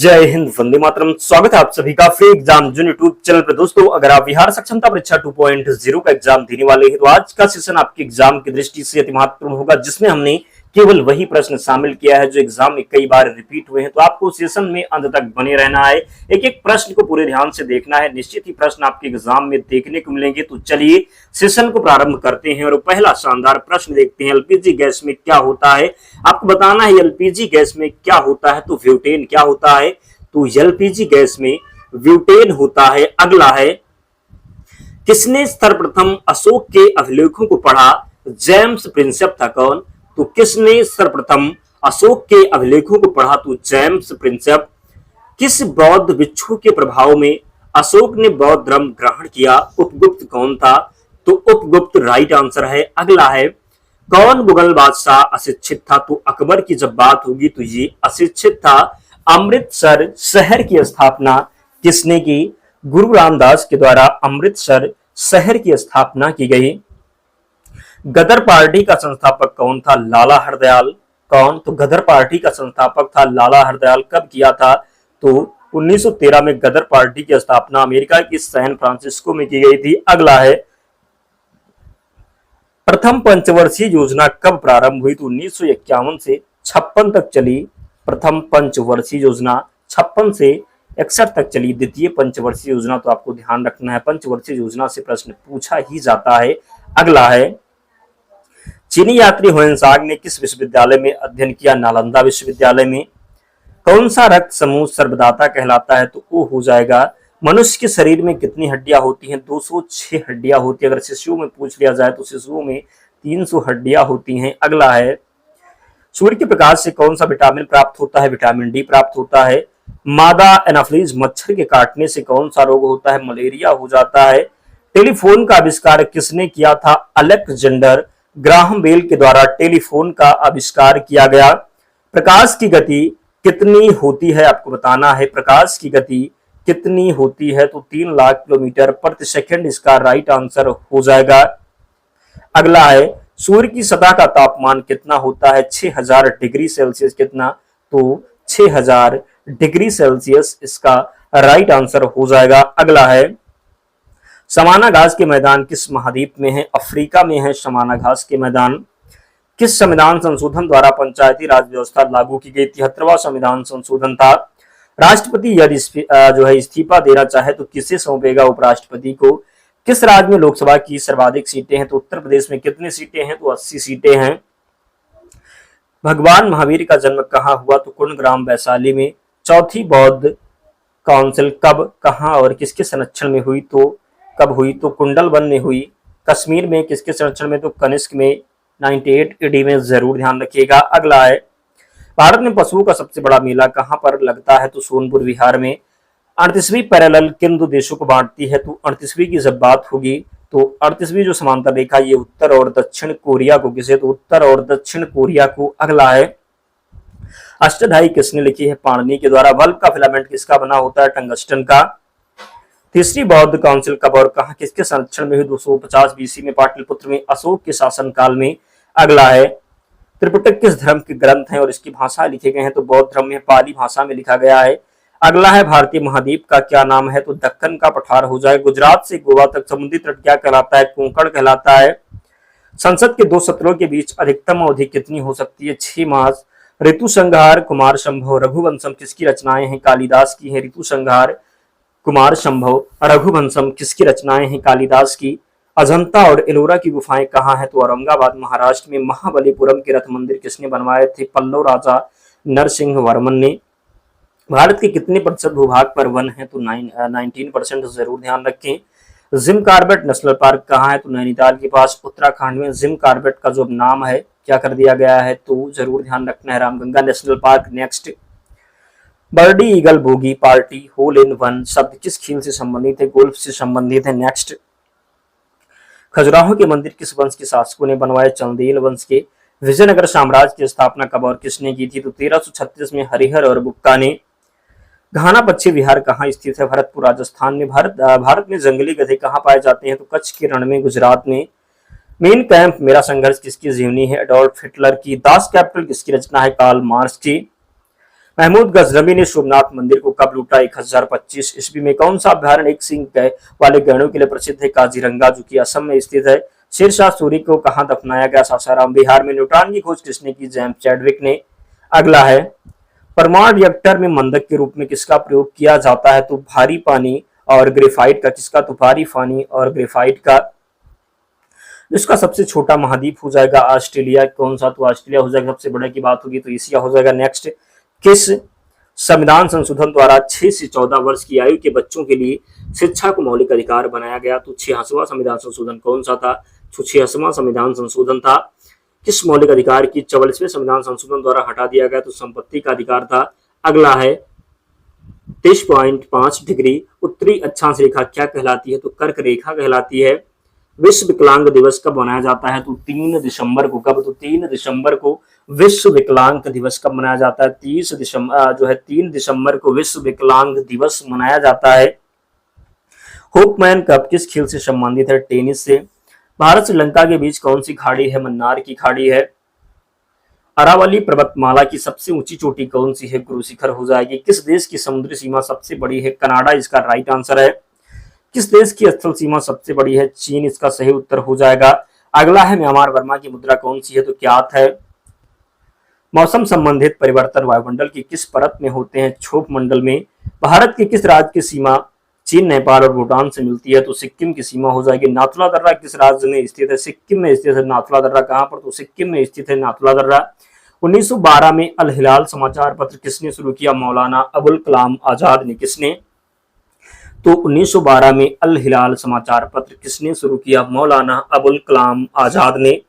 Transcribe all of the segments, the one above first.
जय हिंद, वंदे मातरम। स्वागत है आप सभी का फ्री एग्जाम जो यूट्यूब चैनल पर। दोस्तों, अगर आप बिहार सक्षमता परीक्षा 2.0 का एग्जाम देने वाले हैं तो आज का सेशन आपके एग्जाम की दृष्टि से अति महत्वपूर्ण होगा, जिसमें हमने केवल वही प्रश्न शामिल किया है जो एग्जाम में कई बार रिपीट हुए हैं। तो आपको सेशन में अंत तक बने रहना है, एक एक प्रश्न को पूरे ध्यान से देखना है। निश्चित ही प्रश्न आपके एग्जाम में देखने को मिलेंगे। तो चलिए सेशन को प्रारंभ करते हैं और पहला शानदार प्रश्न देखते हैं। एलपीजी गैस में क्या होता है? आपको बताना है एलपीजी गैस में क्या होता है। तो ब्यूटेन क्या होता है? तो एलपीजी गैस में ब्यूटेन होता है। अगला है, किसने सर्वप्रथम अशोक के अभिलेखों को पढ़ा? जेम्स प्रिंसेप था। कौन? तो किसने सर्वप्रथम अशोक के अभिलेखों को पढ़ा? तो जेम्स प्रिंसेप। किस बौद्ध भिक्षु के प्रभाव में अशोक ने बौद्ध धर्म ग्रहण किया? उपगुप्त कौन था? तो उपगुप्त राइट आंसर है। अगला है, कौन मुगल बादशाह अशिक्षित था? तो अकबर की जब बात होगी तो ये अशिक्षित था। अमृतसर शहर की स्थापना किसने की? गुरु रामदास के द्वारा अमृतसर शहर की स्थापना की गई। गदर पार्टी का संस्थापक कौन था? लाला हरदयाल। कौन? तो गदर पार्टी का संस्थापक था लाला हरदयाल। कब किया था? तो 1913 में गदर पार्टी की स्थापना अमेरिका के सैन फ्रांसिस्को में की गई थी। अगला है, प्रथम पंचवर्षीय योजना कब प्रारंभ हुई? तो 1951 से 56 तक चली। प्रथम पंचवर्षीय योजना 56 से 61 तक चली। द्वितीय पंचवर्षीय योजना, तो आपको ध्यान रखना है पंचवर्षीय योजना से प्रश्न पूछा ही जाता है। अगला है, चीनी यात्री ह्वेनसांग ने किस विश्वविद्यालय में अध्ययन किया? नालंदा विश्वविद्यालय में। कौन सा रक्त समूह सर्वदाता कहलाता है? तो वो हो जाएगा। मनुष्य के शरीर में कितनी हड्डियां होती हैं? 206 हड्डियां होती है। अगर शिशुओं में पूछ लिया जाए तो शिशुओं में 300 हड्डियां होती हैं। अगला है, सूर्य के प्रकाश से कौन सा विटामिन प्राप्त होता है? विटामिन डी प्राप्त होता है। मादा एनाफिलीज मच्छर के काटने से कौन सा रोग होता है? मलेरिया हो जाता है। टेलीफोन का आविष्कार किसने किया था? अलेक्जेंडर ग्राहम बेल के द्वारा टेलीफोन का आविष्कार किया गया। प्रकाश की गति कितनी होती है? आपको बताना है प्रकाश की गति कितनी होती है? तो 3 लाख किलोमीटर प्रति सेकंड इसका राइट आंसर हो जाएगा। अगला है, सूर्य की सतह का तापमान कितना होता है? 6000 डिग्री सेल्सियस। कितना? तो 6000 डिग्री सेल्सियस इसका राइट आंसर हो जाएगा। अगला है, समाना घास के मैदान किस महाद्वीप में है? अफ्रीका में है समाना घास के मैदान। किस संविधान संशोधन द्वारा पंचायती राज व्यवस्था लागू की गई? 73वां संविधान संशोधन था। राष्ट्रपति यदि जो है इस्तीफा देना चाहे तो किसे सौंपेगा? उपराष्ट्रपति को। किस राज्य में लोकसभा की सर्वाधिक सीटें हैं? तो उत्तर प्रदेश में। कितनी सीटें हैं? तो 80 सीटें हैं। भगवान महावीर का जन्म कहाँ हुआ? तो कुंडग्राम वैशाली में। चौथी बौद्ध काउंसिल कब, कहाँ और किसके संरक्षण में हुई? तो कब हुई? तो कुंडलवन में हुई। कश्मीर में। किसके संरक्षण में? तो कनिष्क में 98 AD में। जरूर ध्यान रखिएगा। अगला है, भारत में पशुओं का सबसे बड़ा मेला कहाँ पर लगता है? तो सोनपुर बिहार में। 38वीं पैरेलल किन दो देशों को बांटती है? तो 38वीं की जब बात होगी तो 38वीं जो समांतर रेखा ये उत्तर और दक्षिण कोरिया को किसे? तो उत्तर और दक्षिण कोरिया को। अगला है, अष्टधाई किसने लिखी है? पाणिनि के द्वारा। बल्ब का फिलामेंट किसका बना होता है? टंगस्टन का। तीसरी बौद्ध काउंसिल कब और कहां किसके संरक्षण में हुई? 250 BC में पाटलिपुत्र में अशोक के शासन काल में। अगला है, त्रिपिटक किस धर्म के ग्रंथ हैं और इसकी भाषा लिखे गए हैं? तो बौद्ध धर्म में पाली भाषा में लिखा गया है। अगला है, भारतीय महाद्वीप का क्या नाम है? तो दक्कन का पठार हो जाए। गुजरात से गोवा तक समुद्री तट क्या कहलाता है? कोंकण कहलाता है। संसद के 2 सत्रों के बीच अधिकतम अवधि कितनी हो सकती है? 6 मास। ऋतु संहार, कुमार संभव, रघुवंशम किसकी रचनाएं हैं? कालिदास की है। ऋतु संहार, कुमार संभव, रघुवंशम किसकी रचनाएं हैं? कालिदास की। अजंता और एलोरा की गुफाएं कहाँ है? तो औरंगाबाद महाराष्ट्र में। महाबलीपुरम के रथ मंदिर किसने बनवाए थे? पल्लव राजा नरसिंह वर्मन ने। भारत के कितने प्रतिशत भूभाग पर वन है? तो 19%। जरूर ध्यान रखें। जिम कार्बेट नेशनल पार्क कहाँ है? तो नैनीताल के पास उत्तराखंड में। जिम कार्बेट का जो नाम है क्या कर दिया गया है? तो जरूर ध्यान रखना है Ramganga national park. Next, birdie eagle bogey party hole in one शब्द किस खेल से संबंधित है? गोल्फ से संबंधित है। नेक्स्ट, खजुराहो के मंदिर किस वंश के शासकों ने बनवाए? चंदेल वंश के। विजयनगर साम्राज्य की स्थापना कब और किसने की थी? तो 1336 में हरिहर और बुक्का ने। घाना पक्षी विहार कहाँ स्थित है? भरतपुर राजस्थान में। भारत में जंगली गधे कहाँ पाए जाते हैं? तो कच्छ के रण में, गुजरात में। मेन कैंप मेरा संघर्ष किसकी जीवनी है? एडोल्फ हिटलर की। दास कैपिटल किसकी रचना है? कार्ल मार्क्स की। महमूद गजनवी ने सोमनाथ मंदिर को कब लूटा? 1025 ईस्वी में। कौन सा अभ्यारण्य एक सिंह वाले गैंडों के लिए प्रसिद्ध है? काजीरंगा, जो कि असम में स्थित है। शेरशाह सूरी को कहां दफनाया गया? सासाराम, बिहार में। न्यूट्रॉन की खोज किसने की? जेम्स चैडविक ने। अगला है, परमाणु रिएक्टर में मंदक के रूप में किसका प्रयोग किया जाता है? तो भारी पानी और ग्रेफाइट का। किसका? तो भारी पानी और ग्रेफाइट का। इसका सबसे छोटा महाद्वीप हो जाएगा ऑस्ट्रेलिया। कौन सा? तो ऑस्ट्रेलिया हो जाएगा। सबसे बड़े की बात होगी तो एशिया हो जाएगा। नेक्स्ट, किस संविधान संशोधन द्वारा 6 से 14 वर्ष की आयु के बच्चों के लिए शिक्षा को मौलिक अधिकार बनाया गया? तो 66वां संविधान संशोधन कौन सा था? तो 66वां संविधान संशोधन था। किस मौलिक अधिकार की 44वें संविधान संशोधन द्वारा हटा दिया गया? तो संपत्ति का अधिकार था। अगला है, 30.5 डिग्री उत्तरी अक्षांश रेखा क्या कहलाती है? तो कर्क रेखा कहलाती है। विश्व विकलांग दिवस कब मनाया जाता है? तो 3 दिसंबर को। कब? तो 3 दिसंबर को विश्व विकलांग दिवस कब मनाया जाता है? 3 दिसंबर को विश्व विकलांग दिवस मनाया जाता है। होपमैन कप किस खेल से संबंधित है? टेनिस से। भारत श्रीलंका के बीच कौन सी खाड़ी है? मन्नार की खाड़ी है। अरावली पर्वतमाला की सबसे ऊंची चोटी कौन सी है? गुरु शिखर हो जाएगी। किस देश की समुद्री सीमा सबसे बड़ी है? कनाडा इसका राइट आंसर है। किस देश की स्थल सीमा सबसे बड़ी है? चीन इसका सही उत्तर हो जाएगा। अगला है, म्यांमार वर्मा की मुद्रा कौन सी है? तो क्या है? मौसम संबंधित परिवर्तन वायुमंडल की किस परत में होते हैं? क्षोभ मंडल में। भारत के किस राज्य की सीमा चीन, नेपाल और भूटान से मिलती है? तो सिक्किम की सीमा हो जाएगी। नाथुला दर्रा किस राज्य में स्थित है? सिक्किम में स्थित है नाथुला दर्रा। कहां पर? तो सिक्किम में स्थित है नाथुला दर्रा। 1912 में अल हिलाल समाचार पत्र किसने शुरू किया? मौलाना अबुल कलाम आजाद ने। किसने? तो 1912 में अल हिलाल समाचार पत्र किसने शुरू किया? मौलाना अबुल कलाम आजाद ने।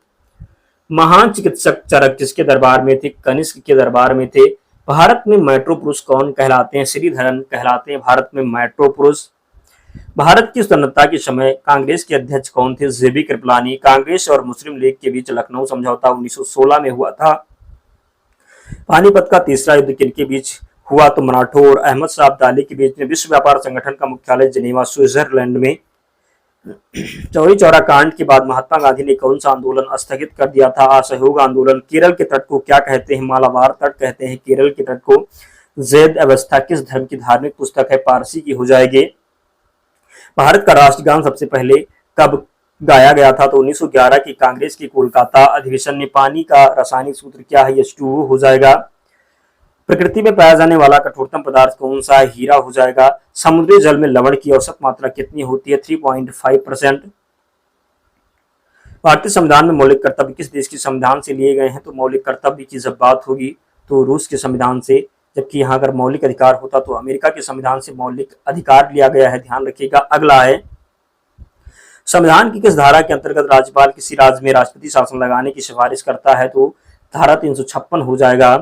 महान चिकित्सक चरक किसके दरबार में थे? कनिष्क के दरबार में थे। भारत में मेट्रो पुरुष कौन कहलाते हैं? श्रीधरन कहलाते हैं भारत में मेट्रो पुरुष। भारत की स्वतंत्रता के समय कांग्रेस के अध्यक्ष कौन थे? जेबी कृपलानी। कांग्रेस और मुस्लिम लीग के बीच लखनऊ समझौता 1916 में हुआ था। पानीपत का तीसरा युद्ध किनके बीच हुआ? तो मराठों और अहमद शाह अब्दाली के बीच में। विश्व व्यापार संगठन का मुख्यालय जिनेवा, स्विट्जरलैंड में। चौरी चौरा कांड के बाद महात्मा गांधी ने कौन सा आंदोलन स्थगित कर दिया था? असहयोग आंदोलन। केरल के तट को क्या कहते हैं? मालाबार तट कहते हैं केरल के तट को। जैद अवस्था किस धर्म की धार्मिक पुस्तक है? पारसी की हो जाएगी। भारत का राष्ट्रगान सबसे पहले कब गाया गया था? तो 1911 की कांग्रेस की कोलकाता अधिवेशन में। पानी का रासायनिक सूत्र क्या है? H2O हो जाएगा। प्रकृति में पाया जाने वाला कठोरतम पदार्थ कौन सा है? हीरा हो जाएगा। समुद्री जल में लवण की औसत मात्रा कितनी होती है? 3.5%। भारतीय संविधान में मौलिक कर्तव्य किस देश के संविधान से लिए गए हैं? तो मौलिक कर्तव्य की जब बात होगी तो रूस के संविधान से, जबकि यहाँ अगर मौलिक अधिकार होता तो अमेरिका के संविधान से मौलिक अधिकार लिया गया है, ध्यान रखिएगा। अगला है, संविधान की किस धारा के अंतर्गत राज्यपाल किसी राज्य में राष्ट्रपति शासन लगाने की सिफारिश करता है? तो धारा 356 हो जाएगा।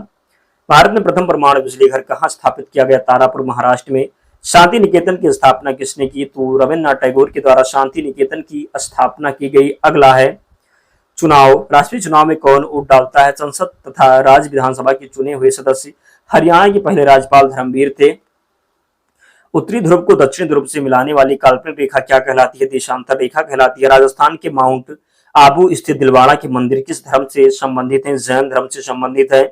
भारत में प्रथम परमाणु बिजली घर कहाँ स्थापित किया गया? तारापुर, महाराष्ट्र में। शांति निकेतन की स्थापना किसने की? तो रविन्द्रनाथ टैगोर के द्वारा शांति निकेतन की स्थापना की गई। अगला है, चुनाव। राष्ट्रीय चुनाव में कौन वोट डालता है? संसद तथा राज्य विधानसभा के चुने हुए सदस्य। हरियाणा के पहले राज्यपाल धर्मवीर थे। उत्तरी ध्रुव को दक्षिण ध्रुव से मिलाने वाली काल्पनिक रेखा क्या कहलाती है? देशांतर रेखा कहलाती है। राजस्थान के माउंट आबू स्थित दिलवाड़ा के मंदिर किस धर्म से संबंधित है? जैन धर्म से संबंधित है।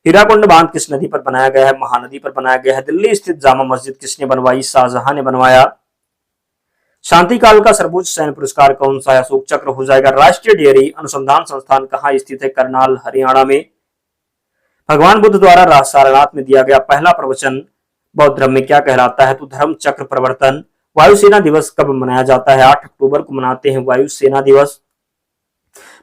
हीराकुंड बांध किस नदी पर बनाया गया है? महानदी पर बनाया गया है। दिल्ली स्थित जामा मस्जिद किसने बनवाई? शाहजहां ने बनवाया। शांति काल का सर्वोच्च सैन्य पुरस्कार कौन सा है? अशोक चक्र हो जाएगा। राष्ट्रीय डेयरी अनुसंधान संस्थान कहाँ स्थित है? करनाल, हरियाणा में। भगवान बुद्ध द्वारा सारनाथ में दिया गया पहला प्रवचन बौद्ध धर्म में क्या कहलाता है? तो धर्म चक्र प्रवर्तन। वायुसेना दिवस कब मनाया जाता है? 8 अक्टूबर को मनाते हैं वायुसेना दिवस।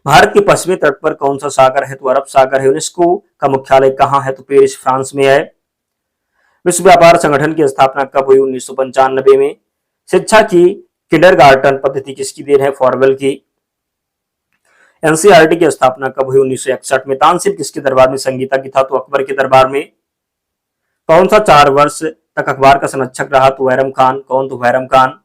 भारत के पश्चिमी तट पर कौन सा सागर है? तो अरब सागर है। यूनेस्को का मुख्यालय कहाँ है? तो पेरिस, फ्रांस में है। विश्व व्यापार संगठन की स्थापना कब हुई? 1995 में। शिक्षा की किंडरगार्टन पद्धति किसकी देन है? फॉरवेल की। एनसीईआरटी की स्थापना कब हुई? 1961 में। तानसेन किसके दरबार में संगीता की था? तो अकबर के दरबार में। कौन सा 4 वर्ष तक अखबार का संरक्षक रहा? तो बैरम खान। कौन? तो बैरम खान।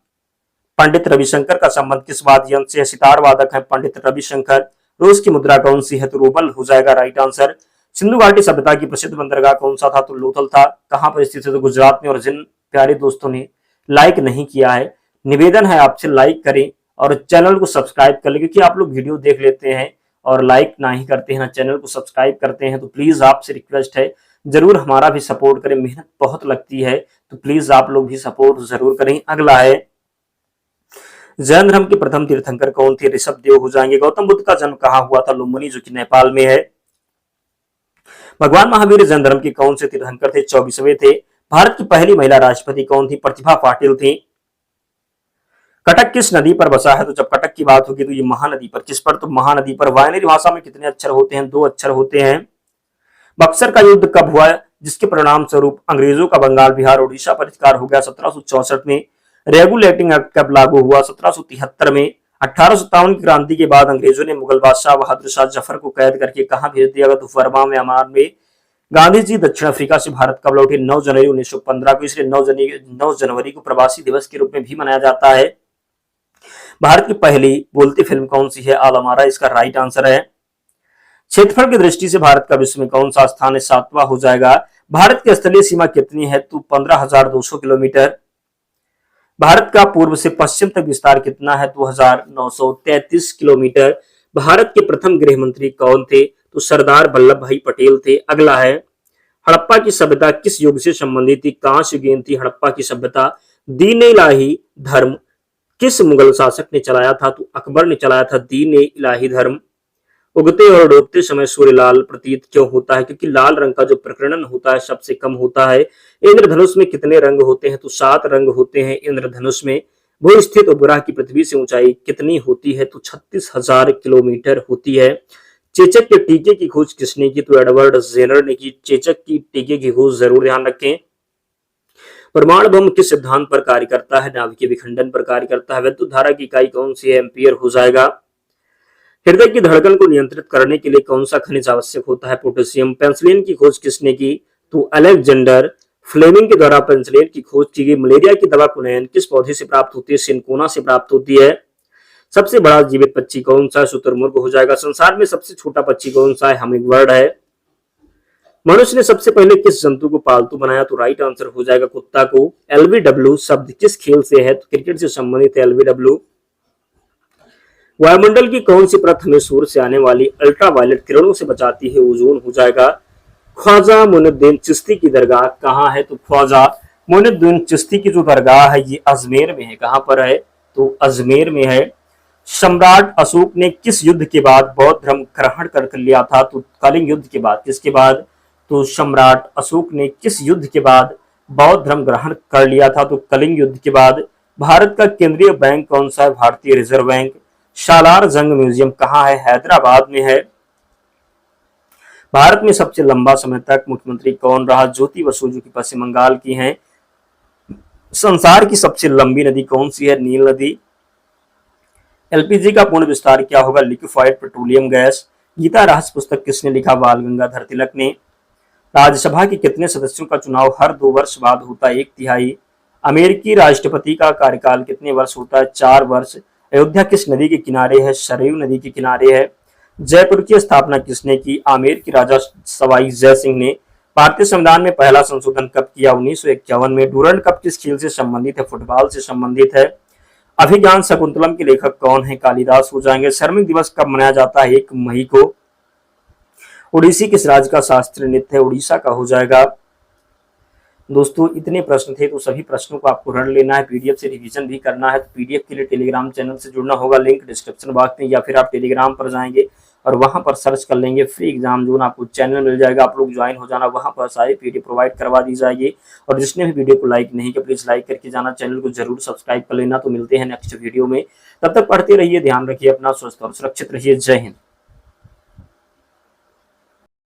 पंडित रविशंकर का संबंध किस वाद्य यंत्र से? सितार वादक है पंडित रविशंकर। रूस की मुद्रा कौन सी है? तो रूबल हो जाएगा राइट आंसर। सिंधु घाटी सभ्यता की प्रसिद्ध बंदरगाह कौन सा था? तो लोथल था। कहां पर स्थित है? तो गुजरात में। और जिन प्यारे दोस्तों ने लाइक नहीं किया है, निवेदन है आपसे लाइक करें और चैनल को सब्सक्राइब कर ले, क्योंकि आप लोग वीडियो देख लेते हैं और लाइक ना ही करते हैं ना चैनल को सब्सक्राइब करते हैं। तो प्लीज आपसे रिक्वेस्ट है जरूर हमारा भी सपोर्ट करें, मेहनत बहुत लगती है, तो प्लीज आप लोग भी सपोर्ट जरूर करें। अगला है, जैन धर्म के प्रथम तीर्थंकर कौन थे? ऋषभ देव हो जाएंगे। गौतम बुद्ध का जन्म कहाँ हुआ था? लुम्बिनी, जो कि नेपाल में है। भगवान महावीर जैन धर्म के कौन से तीर्थंकर थे? 24वें थे। भारत की पहली महिला राष्ट्रपति कौन थी? प्रतिभा पाटिल थी। कटक किस नदी पर बसा है? तो जब कटक की बात होगी तो ये महानदी पर। किस पर? तो महानदी पर। वायनरी भाषा में कितने अक्षर होते हैं? 2 अक्षर होते हैं। बक्सर का युद्ध कब हुआ, जिसके परिणाम स्वरूप अंग्रेजों का बंगाल, बिहार, उड़ीसा पर अधिकार हो गया? 1764 में। रेगुलेटिंग एक्ट कब लागू हुआ? 1773 में। 1857 की क्रांति के बाद अंग्रेजों ने मुगल बादशाह बहादुर शाह जफर को कैद करके कहां भेज दिया? तो बर्मा, म्यांमार में। गांधी जी दक्षिण अफ्रीका से भारत कब लौटे? 9 जनवरी 1915 को। इसलिए 9 जनवरी को प्रवासी दिवस के रूप में भी मनाया जाता है। भारत की पहली बोलती फिल्म कौन सी है? आलमारा इसका राइट आंसर है। क्षेत्रफल की दृष्टि से भारत का विश्व में कौन सा स्थान है? 7वां हो जाएगा। भारत की स्थलीय सीमा कितनी है? तो 15,200 किलोमीटर। भारत का पूर्व से पश्चिम तक विस्तार कितना है? 2,933 किलोमीटर। भारत के प्रथम गृह मंत्री कौन थे? तो सरदार वल्लभ भाई पटेल थे। अगला है, हड़प्पा की सभ्यता किस युग से संबंधित थी? कांस्य युगीन थी हड़प्पा की सभ्यता। दीन इलाही धर्म किस मुगल शासक ने चलाया था? तो अकबर ने चलाया था दीन इलाही धर्म। उगते और डूबते समय सूर्य लाल प्रतीत क्यों होता है? क्योंकि लाल रंग का जो प्रकीर्णन होता है सबसे कम होता है। इंद्रधनुष में कितने रंग होते हैं? तो 7 रंग होते हैं इंद्रधनुष में। भू स्थित उपग्रह की पृथ्वी से ऊंचाई कितनी होती है? तो 36,000 किलोमीटर होती है। चेचक के टीके की खोज किसने की? तो एडवर्ड जेनर ने की। चेचक की टीके की खोज जरूर ध्यान रखें। परमाणु बम किस सिद्धांत पर कार्य करता है? नाभिकीय विखंडन पर कार्य करता है। विद्युत धारा की इकाई कौन सी है? एम्पियर हो जाएगा। हृदय की धड़कन को नियंत्रित करने के लिए कौन सा खनिज आवश्यक होता है? पोटेशियम। पेंसिलिन की खोज किसने की? तो अलेक्जेंडर फ्लेमिंग के द्वारा पेंसिलिन की खोज की गई। मलेरिया की दवा कुनैन किस पौधे से प्राप्त होती है? सिनकोना से प्राप्त होती है। सबसे बड़ा जीवित पक्षी कौन सा है? शुतुरमुर्ग हो जाएगा। संसार में सबसे छोटा पक्षी कौन सा है? हमिंगबर्ड है। मनुष्य ने सबसे पहले किस जंतु को पालतू बनाया? तो राइट आंसर हो जाएगा कुत्ता को। एलबीडब्ल्यू शब्द किस खेल से है? तो क्रिकेट से संबंधित है एलबीडब्ल्यू। वायुमंडल की कौन सी परत हमें सूर्य से आने वाली अल्ट्रावायलेट किरणों से बचाती है? ओजोन हो जाएगा। ख्वाजा मोइनुद्दीन चिश्ती की दरगाह कहाँ है? तो ख्वाजा मोइनुद्दीन चिश्ती की जो दरगाह है ये अजमेर में है। कहां पर है? तो अजमेर में है। सम्राट अशोक ने किस युद्ध के बाद बौद्ध धर्म ग्रहण कर लिया था? तो कलिंग युद्ध के बाद। किसके बाद? तो सम्राट अशोक ने किस युद्ध के बाद बौद्ध धर्म ग्रहण कर लिया था? तो कलिंग युद्ध के बाद। भारत का केंद्रीय बैंक कौन सा है? भारतीय रिजर्व बैंक। सालार जंग म्यूजियम कहाँ है? हैदराबाद में है। भारत में सबसे लंबा समय तक मुख्यमंत्री कौन रहा? ज्योति बसु, जो कि पश्चिम बंगाल की हैं। संसार की सबसे लंबी नदी कौन सी है? नील नदी। एलपीजी का पूर्ण विस्तार क्या होगा? Liquefied petroleum gas. गीता रहस्य पुस्तक किसने लिखा? बाल गंगाधर तिलक ने। राज्यसभा के कितने सदस्यों का चुनाव हर 2 वर्ष बाद होता है? 1/3। अमेरिकी राष्ट्रपति का कार्यकाल कितने वर्ष होता है? 4 वर्ष। अयोध्या किस नदी के किनारे है? सरयू नदी के किनारे है। जयपुर की स्थापना किसने की? आमेर की राजा सवाई जय सिंह ने। भारतीय संविधान में पहला संशोधन कब किया? 1951 में। डूरंड कप किस खेल से संबंधित है? फुटबॉल से संबंधित है। अभिज्ञान शकुंतलम के लेखक कौन है? कालिदास हो जाएंगे। श्रमिक दिवस कब मनाया जाता है? 1 मई को। ओडिसी किस राज्य का शास्त्रीय नृत्य है? उड़ीसा का हो जाएगा। दोस्तों इतने प्रश्न थे, तो सभी प्रश्नों को आपको रट लेना है, पीडीएफ से रिवीजन भी करना है। तो पीडीएफ के लिए टेलीग्राम चैनल से जुड़ना होगा, लिंक डिस्क्रिप्शन बॉक्स में, या फिर आप टेलीग्राम पर जाएंगे और वहां पर सर्च कर लेंगे फ्री एग्जाम जोन, आपको चैनल मिल जाएगा। आप लोग ज्वाइन हो जाना, वहां पर सारी पीडीएफ प्रोवाइड करवा दी जाएगी। और जिसने भी वीडियो को लाइक नहीं किया प्लीज लाइक करके जाना, चैनल को जरूर सब्सक्राइब कर लेना। तो मिलते हैं नेक्स्ट वीडियो में, तब तक पढ़ते रहिए, ध्यान रखिए अपना, स्वस्थ और सुरक्षित रहिए। जय हिंद।